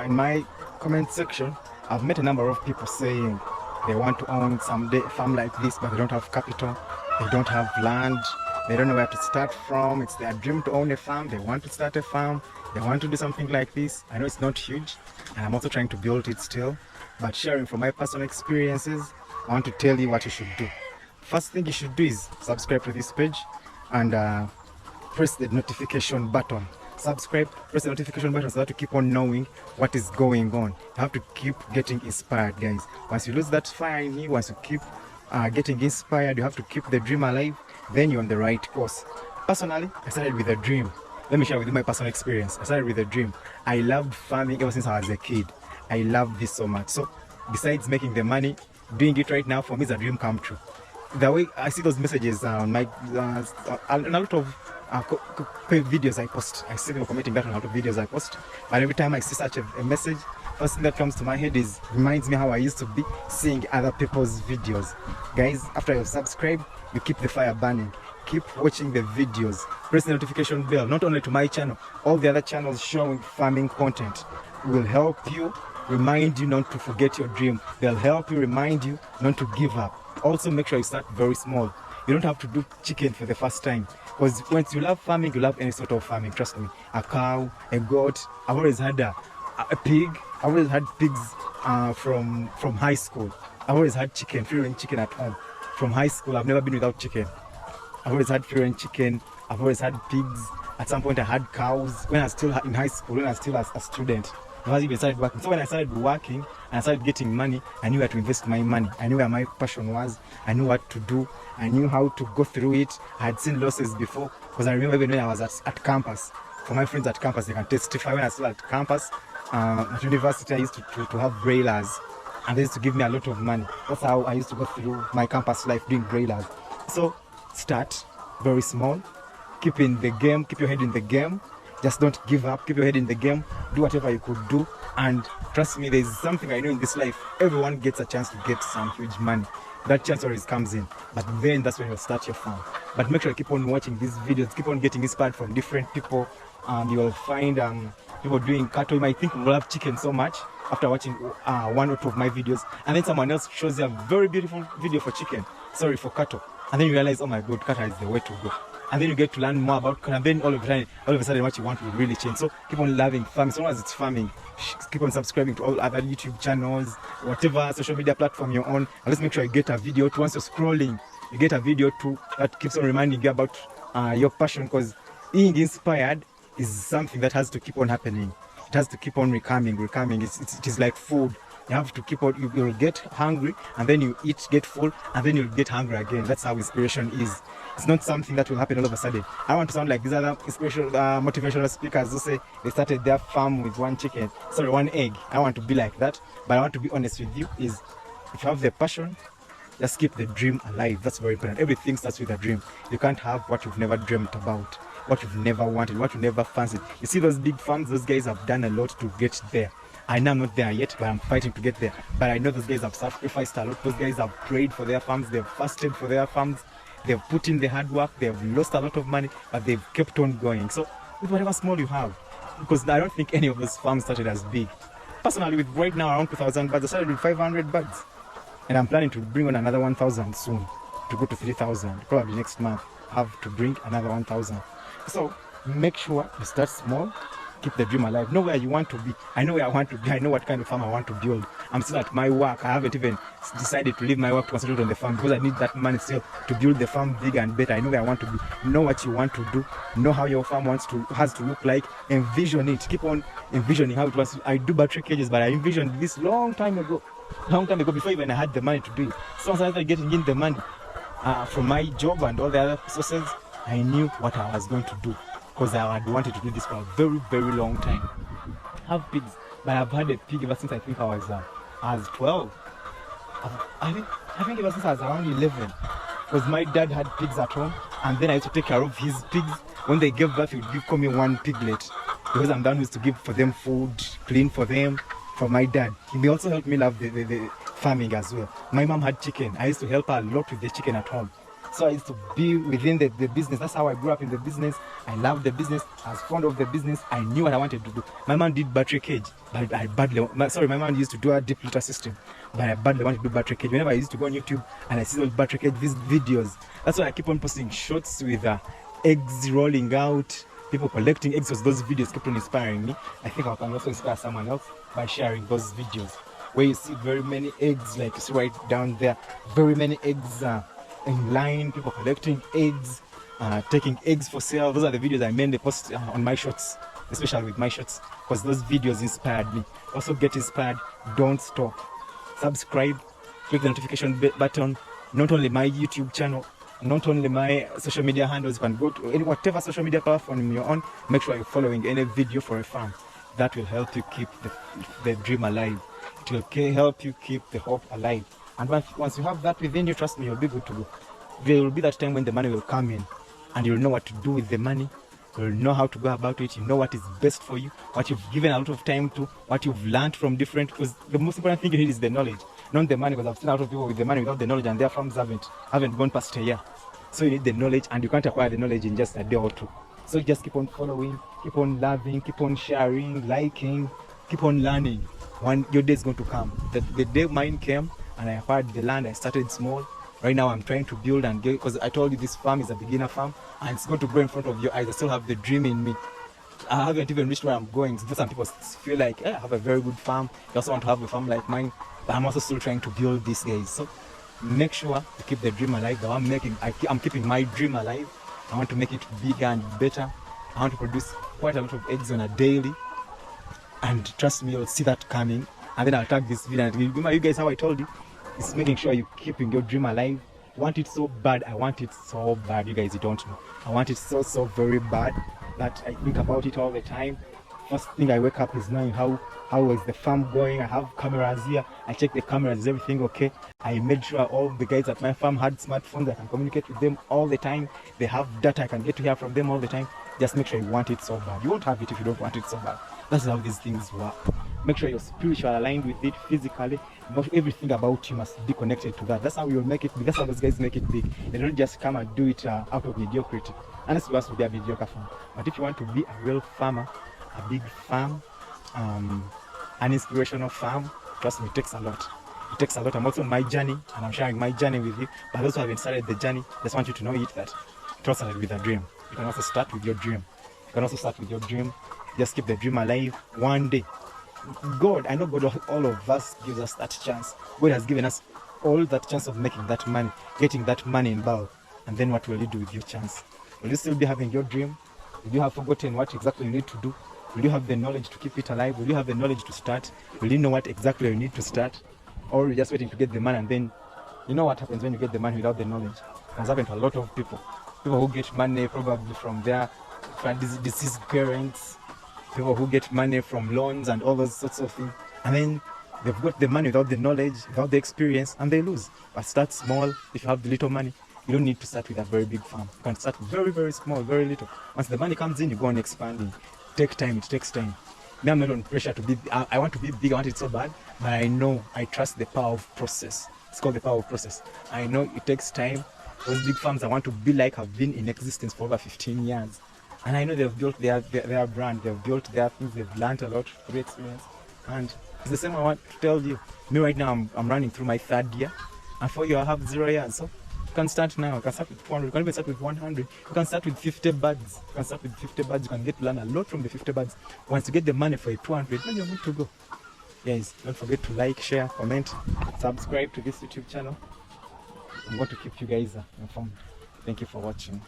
in my comment section, I've met a number of people saying they want to own someday a farm like this, but they don't have capital, they don't have land, they don't know where to start from. It's their dream to own a farm. They want to start a farm. They want to do something like this. I know it's not huge, and I'm also trying to build it still. But sharing from my personal experiences, I want to tell you what you should do. First thing you should do is subscribe to this page and press the notification button. Subscribe, press the notification button so that you keep on knowing what is going on. You have to keep getting inspired, guys. Once you lose that fire in you, once you keep getting inspired, you have to keep the dream alive, then you're on the right course. Personally, I started with a dream. Let me share with you my personal experience. I started with a dream. I loved farming ever since I was a kid. I loved this so much. So besides making the money, doing it right now for me is a dream come true. The way I see those messages on my a lot of videos I post, I see them commenting that on a lot of videos I post. But every time I see such a message, first thing that comes to my head is reminds me how I used to be seeing other people's videos. Guys, after you subscribe, you keep the fire burning. Keep watching the videos. Press the notification bell, not only to my channel, all the other channels showing farming content will help you, remind you not to forget your dream. They'll help you, remind you not to give up. Also, make sure you start very small. You don't have to do chicken for the first time, because once you love farming, you love any sort of farming. Trust me. A cow, a goat. I've always had a pig. I've always had pigs from high school. I've always had chicken, free range chicken at home. From high school, I've never been without chicken. I've always had free range chicken. I've always had pigs. At some point, I had cows when I was still in high school, when I was still a student. I even started working. So when I started working and I started getting money, I knew where to invest my money. I knew where my passion was. I knew what to do. I knew how to go through it. I had seen losses before, because I remember even when I was at campus. For my friends at campus, they can testify. When I was still at campus, at university, I used to have brailers, and they used to give me a lot of money. That's how I used to go through my campus life, doing brailers. So start very small. Keep in the game. Keep your head in the game. Just don't give up. Keep your head in the game. Do whatever you could do. And trust me, there's something I know in this life. Everyone gets a chance to get some huge money. That chance always comes in. But then that's when you'll start your farm. But make sure you keep on watching these videos. Keep on getting inspired from different people. You'll find people doing cattle. You might think we love chicken so much after watching one or two of my videos. And then someone else shows you a very beautiful video for chicken. Sorry, for cattle. And then you realize, oh my God, cattle is the way to go. And then you get to learn more about cattle, and then all of a sudden what you want will really change. So keep on loving farming. So long as it's farming, keep on subscribing to all other YouTube channels, whatever social media platform you're on, and let's make sure you get a video too. Once you're scrolling, you get a video too that keeps on reminding you about your passion, because being inspired is something that has to keep on happening. It has to keep on recoming. It is like food. You have to keep on, you'll get hungry, and then you eat, get full, and then you'll get hungry again. That's how inspiration is. It's not something that will happen all of a sudden. I want to sound like these other inspirational, motivational speakers who say they started their farm with one egg. I want to be like that, but I want to be honest with you, is if you have the passion, just keep the dream alive. That's very important. Everything starts with a dream. You can't have what you've never dreamt about, what you've never wanted, what you never fancied. You see those big farms, those guys have done a lot to get there. I know I'm not there yet, but I'm fighting to get there. But I know those guys have sacrificed a lot. Those guys have prayed for their farms. They've fasted for their farms. They've put in the hard work. They've lost a lot of money, but they've kept on going. So with whatever small you have, because I don't think any of those farms started as big. Personally, with right now around 2,000 birds, I started with 500 birds. And I'm planning to bring on another 1,000 soon, to go to 3,000. Probably next month, have to bring another 1,000. So make sure you start small. Keep the dream alive. Know where you want to be. I know where I want to be. I know what kind of farm I want to build. I'm still at my work. I haven't even decided to leave my work to concentrate on the farm, because I need that money still to build the farm bigger and better. I know where I want to be. Know what you want to do. Know how your farm has to look like. Envision it. Keep on envisioning how it was. I do battery cages, but I envisioned this long time ago, before even I had the money to do it. So once I started getting in the money from my job and all the other sources, I knew what I was going to do, because I had wanted to do this for a very, very long time. I have pigs, but I've had a pig ever since I think I was 12. I think ever since I was around 11, because my dad had pigs at home, and then I used to take care of his pigs. When they gave birth, he would give me one piglet, because I'm the one who used to give for them food, clean for them, for my dad. He also helped me love the farming as well. My mom had chicken. I used to help her a lot with the chicken at home. So I used to be within the business. That's how I grew up in the business. I loved the business. I was fond of the business. I knew what I wanted to do. My mom did battery cage, but my mom used to do a deep litter system, but I badly wanted to do battery cage. Whenever I used to go on YouTube and I see those battery cage videos, that's why I keep on posting shots with eggs rolling out, people collecting eggs, because those videos kept on inspiring me. I think I can also inspire someone else by sharing those videos where you see very many eggs, like you see right down there, very many eggs in line, people collecting eggs, taking eggs for sale. Those are the videos I mainly post on my shorts, especially with my shorts, because those videos inspired me. Also get inspired, don't stop. Subscribe, click the notification button, not only my YouTube channel, not only my social media handles. You can go to whatever social media platform you're on, make sure you're following any video for a farm. That will help you keep the dream alive. It will help you keep the hope alive. And once you have that within you, trust me, you'll be good to go. There will be that time when the money will come in and you'll know what to do with the money. You'll know how to go about it. You know what is best for you, what you've given a lot of time to, what you've learned from different, because the most important thing you need is the knowledge, not the money, because I've seen a lot of people with the money without the knowledge and their farms haven't gone past a year. So you need the knowledge, and you can't acquire the knowledge in just a day or two. So just keep on following, keep on loving, keep on sharing, liking, keep on learning. Your day is going to come. The day mine came and I acquired the land, I started small. Right now I'm trying to build and get, because I told you this farm is a beginner farm and it's going to grow in front of your eyes. I still have the dream in me. I haven't even reached where I'm going. So some people feel like, I have a very good farm. They also want to have a farm like mine, but I'm also still trying to build these guys. So make sure to keep the dream alive. I'm keeping my dream alive. I want to make it bigger and better. I want to produce quite a lot of eggs on a daily. And trust me, you'll see that coming. And then I'll tag this video. And remember, you guys, how I told you, it's making sure you're keeping your dream alive. I want it so bad. I want it so bad. You guys, you don't know. I want it so very bad that I think about it all the time. First thing I wake up is knowing how is the farm going. I have cameras here. I check the cameras. Is everything okay? I made sure all the guys at my farm had smartphones. I can communicate with them all the time. They have data. I can get to hear from them all the time. Just make sure you want it so bad. You won't have it if you don't want it so bad. That's how these things work. Make sure you're spiritually aligned with it, physically. Everything about you must be connected to that. That's how you'll make it big. That's how those guys make it big. They don't just come and do it out of mediocrity. Unless you want to be a mediocre farmer. But if you want to be a real farmer, a big farm, an inspirational farm, trust me, it takes a lot. It takes a lot. I'm also on my journey, and I'm sharing my journey with you. But those who haven't started the journey, just want you to know it that it all started with a dream. You can also start with your dream. You can also start with your dream. Just keep the dream alive one day. God, I know God, all of us gives us that chance. God has given us all that chance of making that money, getting that money in bulk. And then what will you do with your chance? Will you still be having your dream? Will you have forgotten what exactly you need to do? Will you have the knowledge to keep it alive? Will you have the knowledge to start? Will you know what exactly you need to start? Or you're just waiting to get the money, and then you know what happens when you get the money without the knowledge? It has happened to a lot of people. People who get money probably from their deceased parents, people who get money from loans and all those sorts of things. And then they've got the money without the knowledge, without the experience, and they lose. But start small. If you have the little money, you don't need to start with a very big farm. You can start very small, very little. Once the money comes in, you go on expanding. Take time, it takes time. Me, I'm not on pressure to be, I want to be big, I want it so bad, but I know, I trust the power of process. It's called the power of process. I know it takes time. Those big farms I want to be like have been in existence for over 15 years. And I know they've built their brand, they've built their things, they've learned a lot through experience. And it's the same I want to tell you. Me right now, I'm running through my 3rd year. And for you, I have 0 years. So you can start now. You can start with 200. You can even start with 100. You can start with 50 buds. You can start with 50 buds. You can get to learn a lot from the 50 buds. Once you get the money for a 200, then you're good to go. Guys, don't forget to like, share, comment, subscribe to this YouTube channel. I'm going to keep you guys informed. Thank you for watching.